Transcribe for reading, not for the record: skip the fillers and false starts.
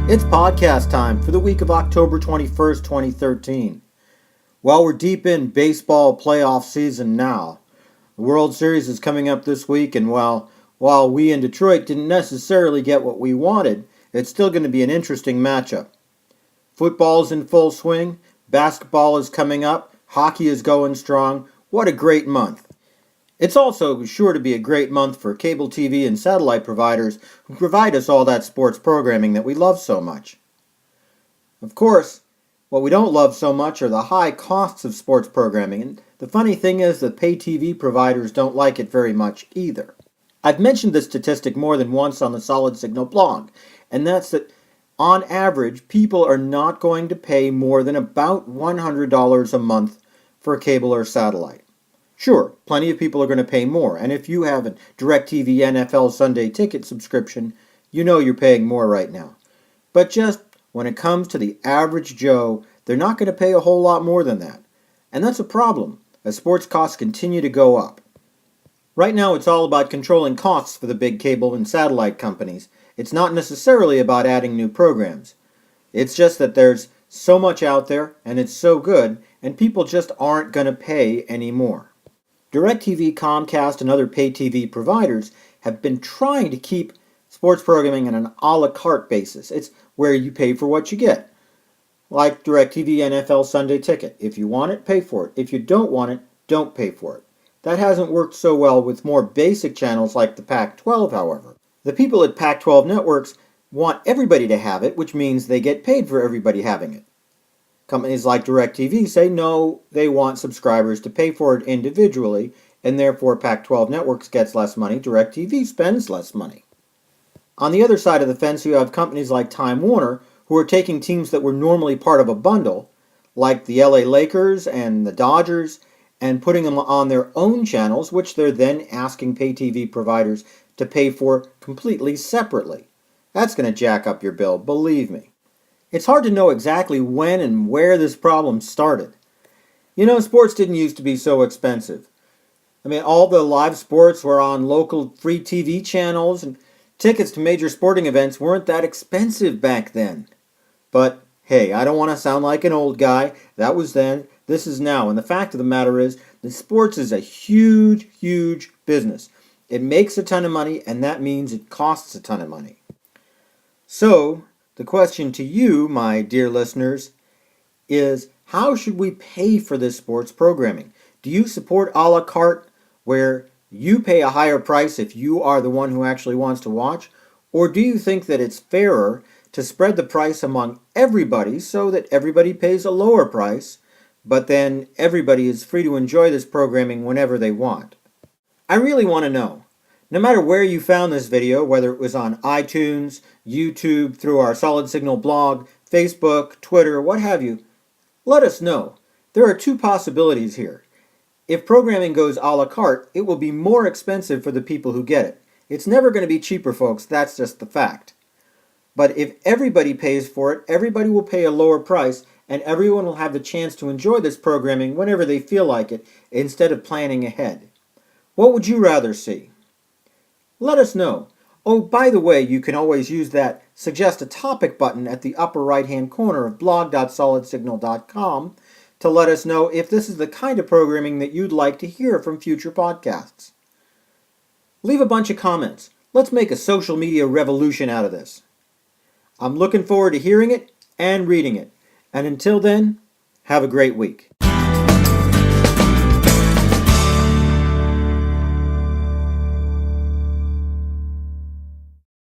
It's podcast time for the week of October 21st, 2013. Well, we're deep in baseball playoff season now. The World Series is coming up this week, and while we in Detroit didn't necessarily get what we wanted, it's still going to be an interesting matchup. Football's in full swing, basketball is coming up, hockey is going strong. What a great month. It's also sure to be a great month for cable TV and satellite providers who provide us all that sports programming that we love so much. Of course, what we don't love so much are the high costs of sports programming, and the funny thing is that pay TV providers don't like it very much either. I've mentioned this statistic more than once on the Solid Signal blog, and that's that on average, people are not going to pay more than about $100 a month for cable or satellite. Sure, plenty of people are going to pay more, and if you have a DirecTV NFL Sunday Ticket subscription, you know you're paying more right now. But just when it comes to the average Joe, they're not going to pay a whole lot more than that. And that's a problem, as sports costs continue to go up. Right now it's all about controlling costs for the big cable and satellite companies. It's not necessarily about adding new programs. It's just that there's so much out there, and it's so good, and people just aren't going to pay anymore. DirecTV, Comcast, and other pay TV providers have been trying to keep sports programming on an a la carte basis. It's where you pay for what you get. Like DirecTV NFL Sunday Ticket. If you want it, pay for it. If you don't want it, don't pay for it. That hasn't worked so well with more basic channels like the Pac-12, however. The people at Pac-12 networks want everybody to have it, which means they get paid for everybody having it. Companies like DirecTV say no, they want subscribers to pay for it individually, and therefore Pac-12 Networks gets less money, DirecTV spends less money. On the other side of the fence, you have companies like Time Warner, who are taking teams that were normally part of a bundle, like the LA Lakers and the Dodgers, and putting them on their own channels, which they're then asking pay TV providers to pay for completely separately. That's going to jack up your bill, believe me. It's hard to know exactly when and where this problem started. You know, sports didn't used to be so expensive. I mean, all the live sports were on local free TV channels, and tickets to major sporting events weren't that expensive back then. But hey, I don't want to sound like an old guy. That was then, this is now. And the fact of the matter is that sports is a huge, huge business. It makes a ton of money, and that means it costs a ton of money. So, the question to you, my dear listeners, is how should we pay for this sports programming? Do you support a la carte, where you pay a higher price if you are the one who actually wants to watch? Or do you think that it's fairer to spread the price among everybody so that everybody pays a lower price, but then everybody is free to enjoy this programming whenever they want? I really want to know. No matter where you found this video, whether it was on iTunes, YouTube, through our Solid Signal blog, Facebook, Twitter, what have you, let us know. There are two possibilities here. If programming goes a la carte, it will be more expensive for the people who get it. It's never going to be cheaper, folks. That's just the fact. But if everybody pays for it, everybody will pay a lower price, and everyone will have the chance to enjoy this programming whenever they feel like it, instead of planning ahead. What would you rather see? Let us know. Oh, by the way, you can always use that Suggest a Topic button at the upper right-hand corner of blog.solidsignal.com to let us know if this is the kind of programming that you'd like to hear from future podcasts. Leave a bunch of comments. Let's make a social media revolution out of this. I'm looking forward to hearing it and reading it. And until then, have a great week.